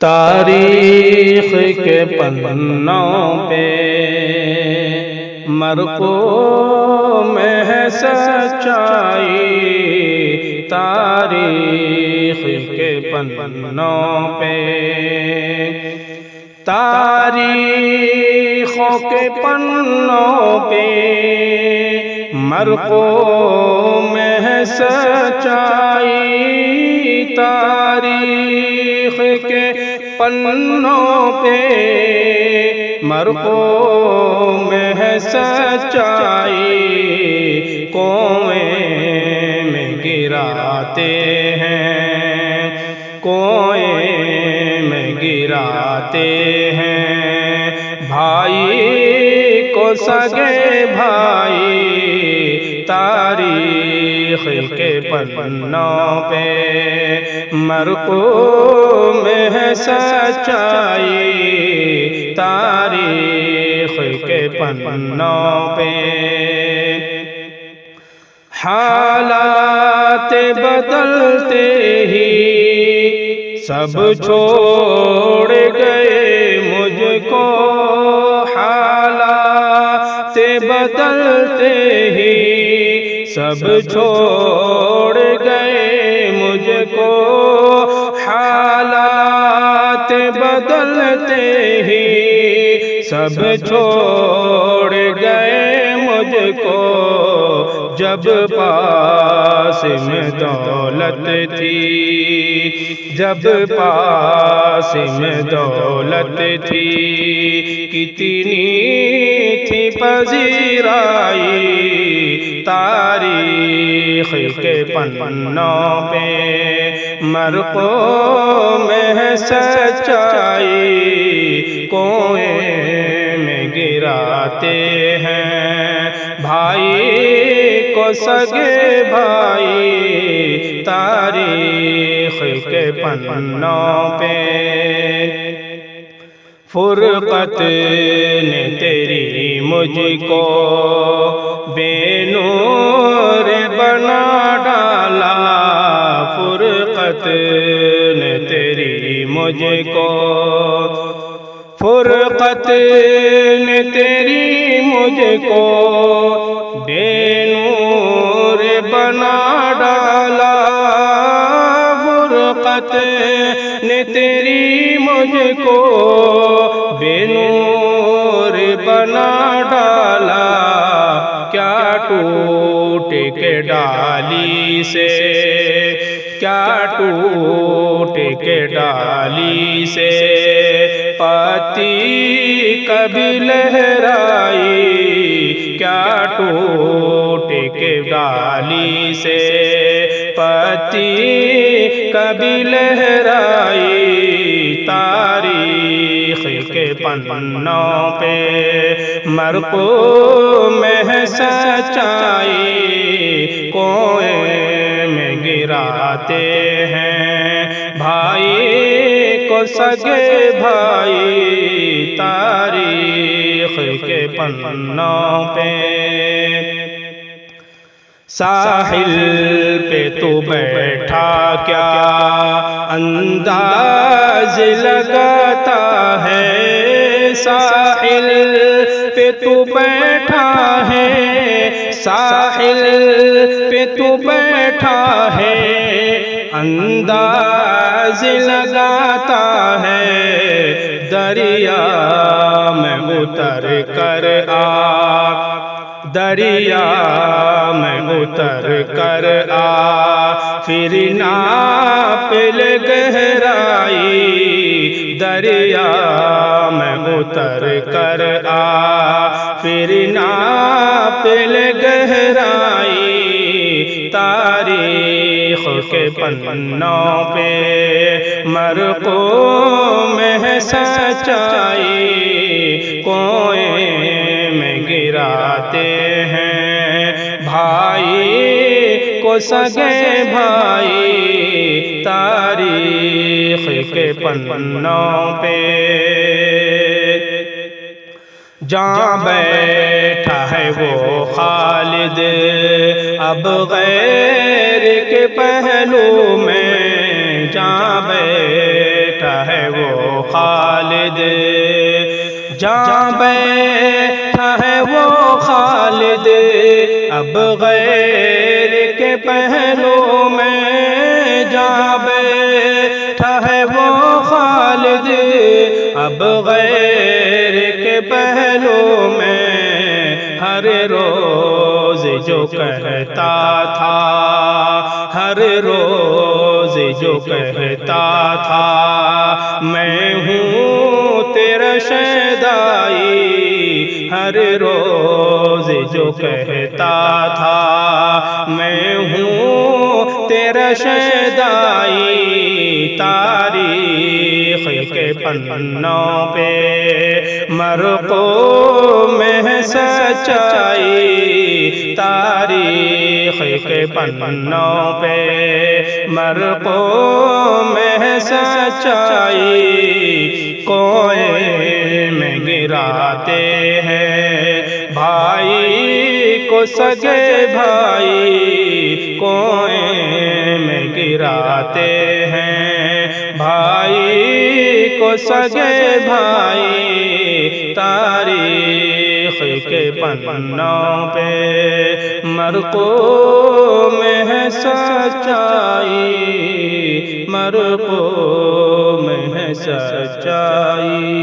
تاریخ کے پنوں پہ مرقوم ہے سچائی، تاریخ کے پنوں پہ، تاریخوں کے پنوں پہ مرقوم ہے سچائی، تاریخ کے پنوں پہ مرقوم ہے سچائی، کنویں میں گراتے ہیں، کنویں میں گراتے ہیں، بھائی کو سگے بھائی، تاریخ کے پنوں پہ مرقوم ہے سچائی، تاریخ کے پنوں پہ۔ حالات بدلتے ہی سب چھوڑ گئے مجھ کو، حالات بدلتے ہی سب چھوڑ گئے مجھ کو، حالات بدلتے ہی سب چھوڑ گئے مجھ کو، جب پاس میں دولت تھی، جب پاس میں دولت تھی، کتنی تھی پذیرائی، تاریخ کے پنوں پہ مرقوم ہے سچائی، کنویں میں گراتے ہیں، بھائی کو سگے بھائی، تاریخ کے پنوں پہ۔ فرقت نے تیری مجھ کو بے نور بنا ڈالا، فرقت نے تیری مجھ کو، فرقت نے تیری مجھ کو بے نور بنا ڈالا، فرقت نے تیری مجھ کو بے نور بنا ڈالا، کیا ٹوٹ کے ڈالی سے، کیا ٹوٹ کے ڈالی سے پتی کبھی لہرائی، کیا ٹوٹ کے ڈالی سے پتی کبھی لہرائی، تاریخ کے پنوں پہ مرقوم ہے سچائی، کنویں میں گراتے ہیں، بھائی کو سگے بھائی، تاریخ کے پنوں پہ۔ ساحل پہ تو بیٹھا کیا انداز لگاتا ہے، ساحل پہ تو بیٹھا ہے، ساحل پہ تو بیٹھا ہے، انداز لگاتا ہے، دریا میں اتر کر آ، دریا میں اتر کر آ، پھر ناپ لے گہرائی، دریا میں اتر کر آ، پھر ناپ لے گہرائی، تاریخ کے پنوں پہ مرقوم ہے سچائی، کنویں میں گراتے ہیں، بھائی کو سگے بھائی، تاریخ کے پنوں پہ۔ جہاں بیٹھا ہے وہ خالد اب غیر کے پہلو میں، جہاں بیٹھا ہے وہ خالد، جہاں بیٹھا ہے وہ خالد، اب غیر کے پہلو میں، جہاں بیٹھا ہے وہ خالد، اب غیر کے پہلو میں، ہر روز جو کہتا تھا، ہر روز جو کہتا تھا، میں ہوں تیرا شیدائی، ہر روز جو کہتا تھا، میں ہوں تیرا شیدائی، تاریخ کے پنوں پہ مرقوم ہے سچائی، تاریخ کے پنوں پہ مرقوم ہے سچائی، کوئے میں گراتے ہیں بھائی کو سگے بھائی، کوئے میں گراتے ہیں بھائی کو سگے بھائی، تاریخ کے پنوں پہ مرقوم ہے سچائی، مرقوم ہے سچائی۔